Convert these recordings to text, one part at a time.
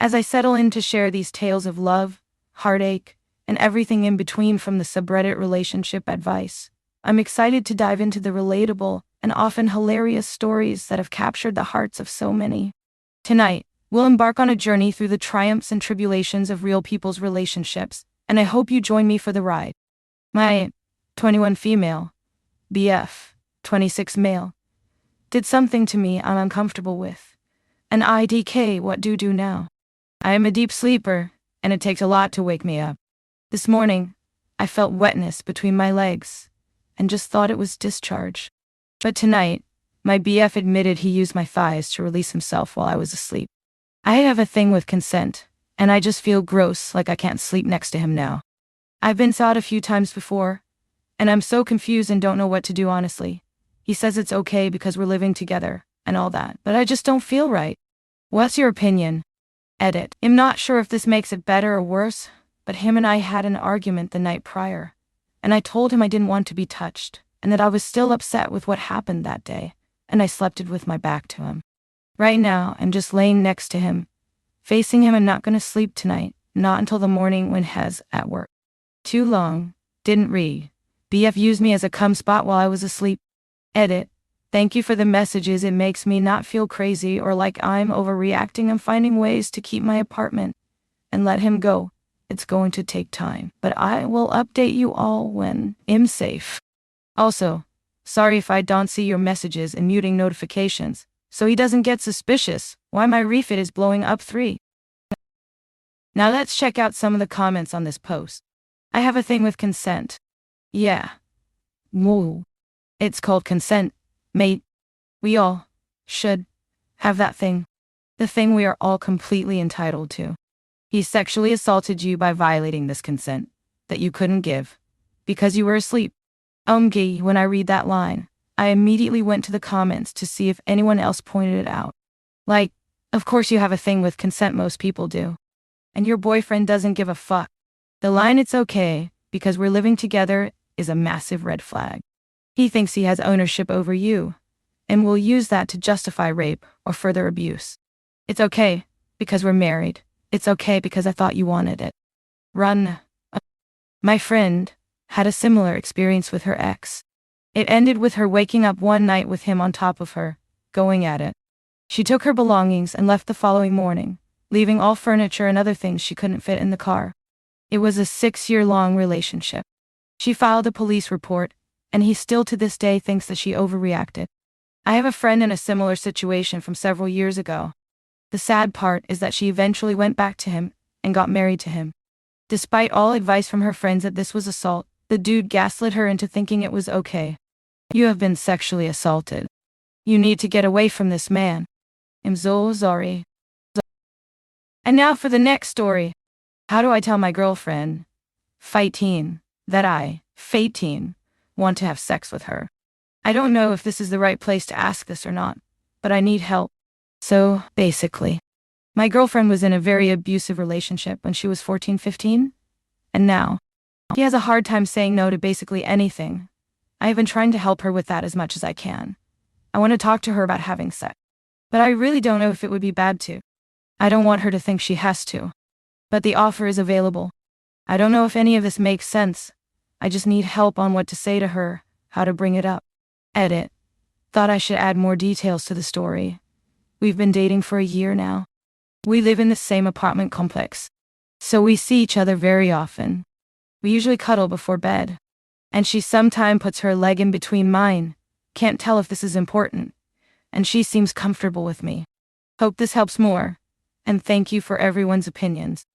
As I settle in to share these tales of love, heartache, and everything in between from the subreddit relationship advice, I'm excited to dive into the relatable and often hilarious stories that have captured the hearts of so many. Tonight, we'll embark on a journey through the triumphs and tribulations of real people's relationships, and I hope you join me for the ride. My 21 female, BF, 26 male, did something to me I'm uncomfortable with. And IDK, what do now? I am a deep sleeper, and it takes a lot to wake me up. This morning, I felt wetness between my legs, and just thought it was discharge. But tonight, my BF admitted he used my thighs to release himself while I was asleep. I have a thing with consent, and I just feel gross like I can't sleep next to him now. I've been sought a few times before, and I'm so confused and don't know what to do honestly. He says it's okay because we're living together, and all that, but I just don't feel right. What's your opinion? Edit. I'm not sure if this makes it better or worse, but him and I had an argument the night prior, and I told him I didn't want to be touched, and that I was still upset with what happened that day, and I slept it with my back to him. Right now, I'm just laying next to him, facing him and not gonna sleep tonight, not until the morning when Hez at work. Too long, didn't read. BF used me as a cum spot while I was asleep. Edit. Thank you for the messages, it makes me not feel crazy or like I'm overreacting. I'm finding ways to keep my apartment and let him go. It's going to take time, but I will update you all when I'm safe. Also, sorry if I don't see your messages and muting notifications, so he doesn't get suspicious why my refit is blowing up 3. Now let's check out some of the comments on this post. I have a thing with consent. Yeah. Whoa. It's called consent, mate. We all should have that thing. The thing we are all completely entitled to. He sexually assaulted you by violating this consent that you couldn't give because you were asleep. When I read that line, I immediately went to the comments to see if anyone else pointed it out. Like, of course you have a thing with consent, most people do. And your boyfriend doesn't give a fuck. The line "it's okay because we're living together" is a massive red flag. He thinks he has ownership over you, and will use that to justify rape or further abuse. It's okay because we're married. It's okay because I thought you wanted it. Run. My friend had a similar experience with her ex. It ended with her waking up one night with him on top of her, going at it. She took her belongings and left the following morning, leaving all furniture and other things she couldn't fit in the car. It was a 6-year-long relationship. She filed a police report, and he still to this day thinks that she overreacted. I have a friend in a similar situation from several years ago. The sad part is that she eventually went back to him and got married to him. Despite all advice from her friends that this was assault, the dude gaslit her into thinking it was okay. You have been sexually assaulted. You need to get away from this man. I'm so sorry. And now for the next story. How do I tell my girlfriend, Fighteen, that I, Fateen, want to have sex with her? I don't know if this is the right place to ask this or not, but I need help. So, basically, my girlfriend was in a very abusive relationship when she was 14, 15, and now, he has a hard time saying no to basically anything. I have been trying to help her with that as much as I can. I want to talk to her about having sex, but I really don't know if it would be bad to. I don't want her to think she has to. But the offer is available. I don't know if any of this makes sense. I just need help on what to say to her, how to bring it up. Edit. Thought I should add more details to the story. We've been dating for a year now. We live in the same apartment complex, so we see each other very often. We usually cuddle before bed, and she sometimes puts her leg in between mine. Can't tell if this is important, and she seems comfortable with me. Hope this helps more, and thank you for everyone's opinions.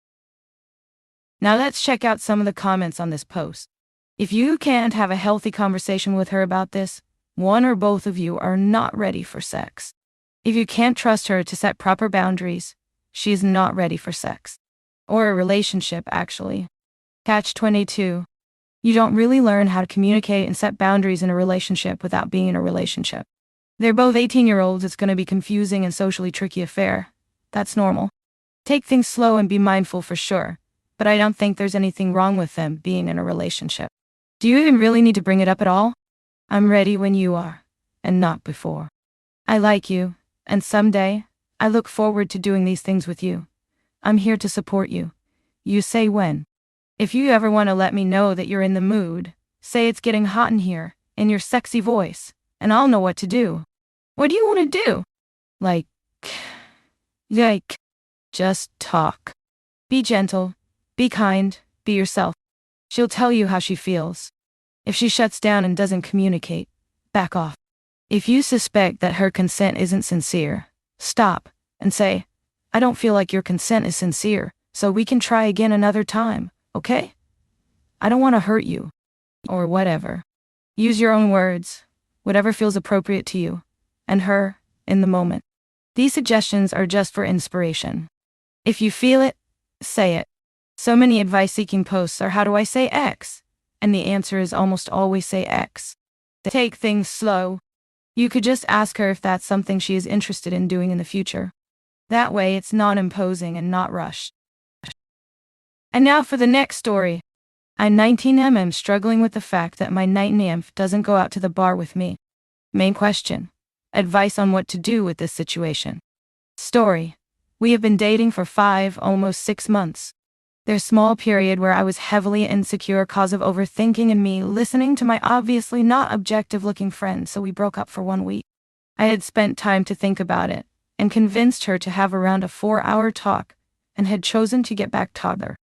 Now let's check out some of the comments on this post. If you can't have a healthy conversation with her about this, one or both of you are not ready for sex. If you can't trust her to set proper boundaries, she is not ready for sex. Or a relationship, actually. Catch-22. You don't really learn how to communicate and set boundaries in a relationship without being in a relationship. They're both 18-year-olds, it's going to be confusing and socially tricky affair. That's normal. Take things slow and be mindful for sure, but I don't think there's anything wrong with them being in a relationship. Do you even really need to bring it up at all? I'm ready when you are, and not before. I like you, and someday, I look forward to doing these things with you. I'm here to support you. You say when. If you ever want to let me know that you're in the mood, say it's getting hot in here, in your sexy voice, and I'll know what to do. What do you want to do? Like, yike. Just talk. Be gentle, be kind, be yourself. She'll tell you how she feels. If she shuts down and doesn't communicate, back off. If you suspect that her consent isn't sincere, stop and say, I don't feel like your consent is sincere, so we can try again another time, okay? I don't want to hurt you. Or whatever. Use your own words, whatever feels appropriate to you, and her, in the moment. These suggestions are just for inspiration. If you feel it, say it. So many advice-seeking posts are how do I say X? And the answer is almost always say X. Take things slow. You could just ask her if that's something she is interested in doing in the future. That way it's not imposing and not rushed. And now for the next story. I'm 19 am struggling with the fact that my night nymph doesn't go out to the bar with me. Main question. Advice on what to do with this situation. Story. We have been dating for 5, almost 6 months. There's small period where I was heavily insecure cause of overthinking and me listening to my obviously not objective looking friend, so we broke up for 1 week. I had spent time to think about it and convinced her to have around a 4-hour talk and had chosen to get back together.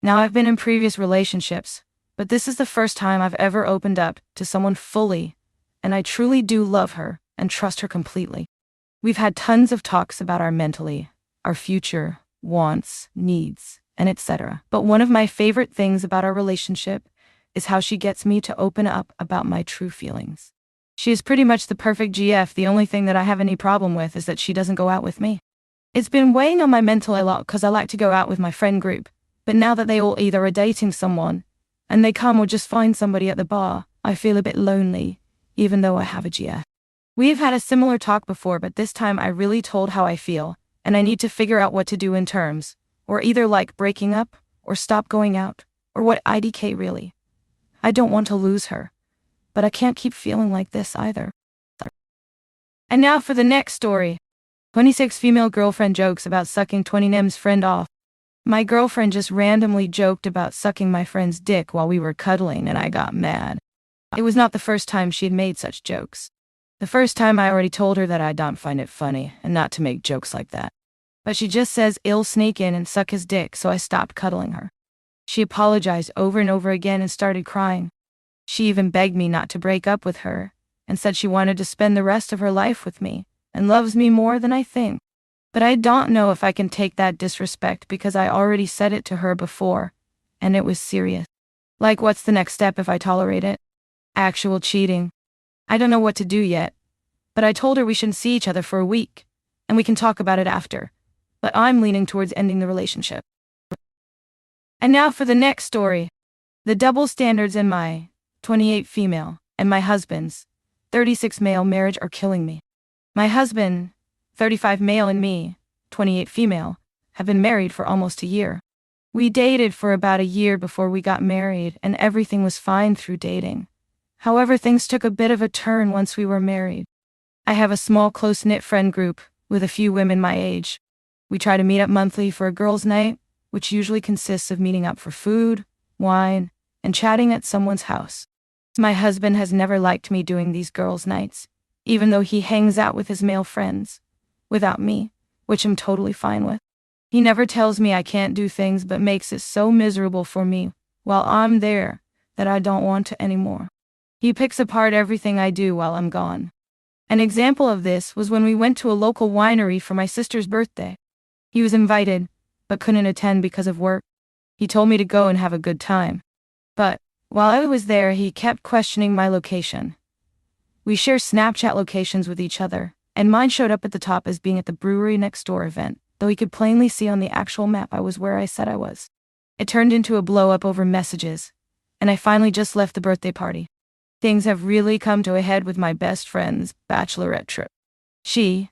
Now I've been in previous relationships, but this is the first time I've ever opened up to someone fully, and I truly do love her and trust her completely. We've had tons of talks about our mentally, our future, wants, needs, and etc. But one of my favorite things about our relationship is how she gets me to open up about my true feelings. She is pretty much the perfect GF. The only thing that I have any problem with is that she doesn't go out with me. It's been weighing on my mental a lot because I like to go out with my friend group, but now that they all either are dating someone and they come or just find somebody at the bar, I feel a bit lonely, even though I have a GF. We've had a similar talk before, but this time I really told how I feel, and I need to figure out what to do in terms, or either like breaking up, or stop going out, or what IDK really. I don't want to lose her, but I can't keep feeling like this either. And now for the next story. 26 female girlfriend jokes about sucking 20 friend off. My girlfriend just randomly joked about sucking my friend's dick while we were cuddling and I got mad. It was not the first time she had made such jokes. The first time I already told her that I don't find it funny and not to make jokes like that. But she just says I'll sneak in and suck his dick, so I stopped cuddling her. She apologized over and over again and started crying. She even begged me not to break up with her and said she wanted to spend the rest of her life with me and loves me more than I think. But I don't know if I can take that disrespect because I already said it to her before, and it was serious. Like, what's the next step if I tolerate it? Actual cheating. I don't know what to do yet, but I told her we shouldn't see each other for a week, and we can talk about it after. But I'm leaning towards ending the relationship. And now for the next story. The double standards in my 28 female and my husband's 36 male marriage are killing me. My husband, 35 male, and me, 28 female, have been married for almost a year. We dated for about a year before we got married, and everything was fine through dating. However, things took a bit of a turn once we were married. I have a small close-knit friend group with a few women my age. We try to meet up monthly for a girls' night, which usually consists of meeting up for food, wine, and chatting at someone's house. My husband has never liked me doing these girls' nights, even though he hangs out with his male friends, without me, which I'm totally fine with. He never tells me I can't do things but makes it so miserable for me while I'm there that I don't want to anymore. He picks apart everything I do while I'm gone. An example of this was when we went to a local winery for my sister's birthday. He was invited, but couldn't attend because of work. He told me to go and have a good time. But, while I was there, he kept questioning my location. We share Snapchat locations with each other, and mine showed up at the top as being at the brewery next door event, though he could plainly see on the actual map I was where I said I was. It turned into a blow-up over messages, and I finally just left the birthday party. Things have really come to a head with my best friend's bachelorette trip. She,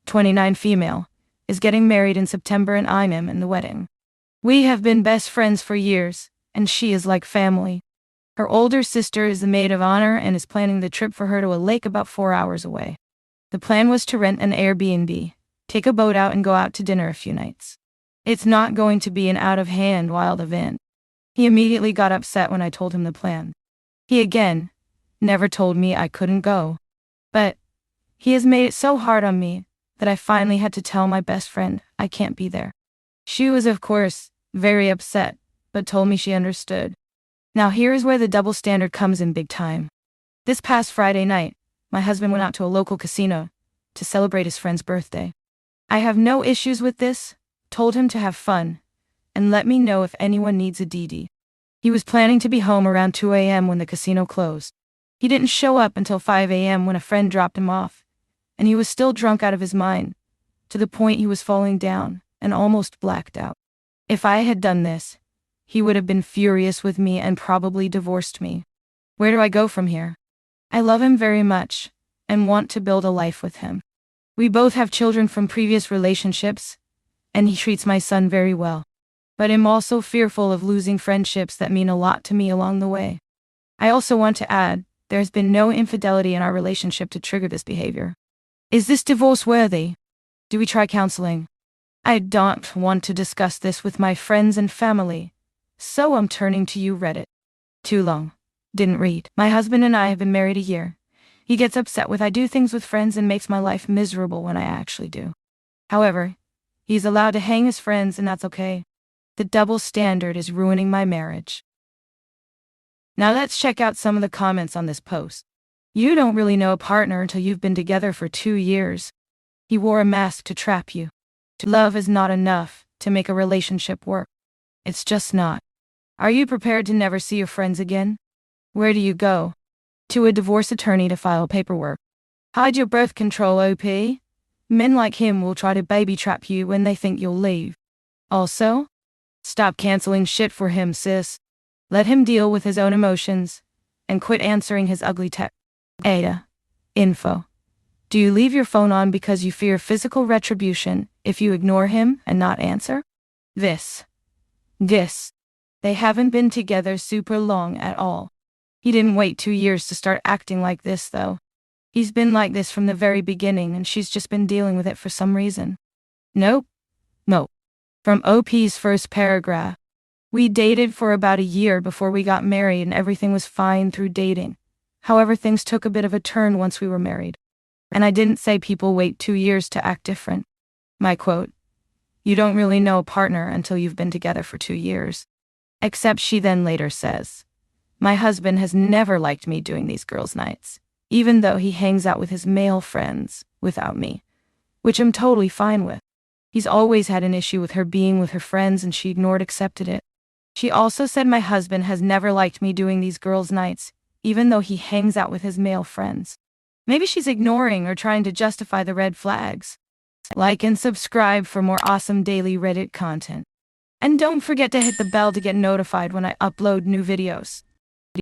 29 female, is getting married in September and I'm in the wedding. We have been best friends for years, and she is like family. Her older sister is the maid of honor and is planning the trip for her to a lake about 4 hours away. The plan was to rent an Airbnb, take a boat out and go out to dinner a few nights. It's not going to be an out-of-hand wild event. He immediately got upset when I told him the plan. He again never told me I couldn't go. But he has made it so hard on me that I finally had to tell my best friend I can't be there. She was, of course, very upset, but told me she understood. Now here is where the double standard comes in big time. This past Friday night, my husband went out to a local casino to celebrate his friend's birthday. I have no issues with this, told him to have fun, and let me know if anyone needs a DD. He was planning to be home around 2 a.m. when the casino closed. He didn't show up until 5 a.m. when a friend dropped him off, and he was still drunk out of his mind, to the point he was falling down and almost blacked out. If I had done this, he would have been furious with me and probably divorced me. Where do I go from here? I love him very much and want to build a life with him. We both have children from previous relationships, and he treats my son very well. But I'm also fearful of losing friendships that mean a lot to me along the way. I also want to add, there has been no infidelity in our relationship to trigger this behavior. Is this divorce worthy? Do we try counseling? I don't want to discuss this with my friends and family, so I'm turning to you, Reddit. Too long. Didn't read. My husband and I have been married a year. He gets upset when I do things with friends and makes my life miserable when I actually do. However, he's allowed to hang his friends and that's okay. The double standard is ruining my marriage. Now let's check out some of the comments on this post. You don't really know a partner until you've been together for 2 years. He wore a mask to trap you. Love is not enough to make a relationship work. It's just not. Are you prepared to never see your friends again? Where do you go? To a divorce attorney to file paperwork. Hide your birth control, OP. Men like him will try to baby trap you when they think you'll leave. Also, stop canceling shit for him, sis. Let him deal with his own emotions, and quit answering his ugly text. Ada. Info. Do you leave your phone on because you fear physical retribution if you ignore him and not answer? This. They haven't been together super long at all. He didn't wait 2 years to start acting like this, though. He's been like this from the very beginning and she's just been dealing with it for some reason. Nope. From OP's first paragraph. We dated for about a year before we got married and everything was fine through dating. However, things took a bit of a turn once we were married. And I didn't say people wait 2 years to act different. My quote, you don't really know a partner until you've been together for 2 years. Except she then later says, my husband has never liked me doing these girls' nights, even though he hangs out with his male friends without me, which I'm totally fine with. He's always had an issue with her being with her friends and she accepted it. She also said my husband has never liked me doing these girls' nights, even though he hangs out with his male friends. Maybe she's ignoring or trying to justify the red flags. Like and subscribe for more awesome daily Reddit content. And don't forget to hit the bell to get notified when I upload new videos.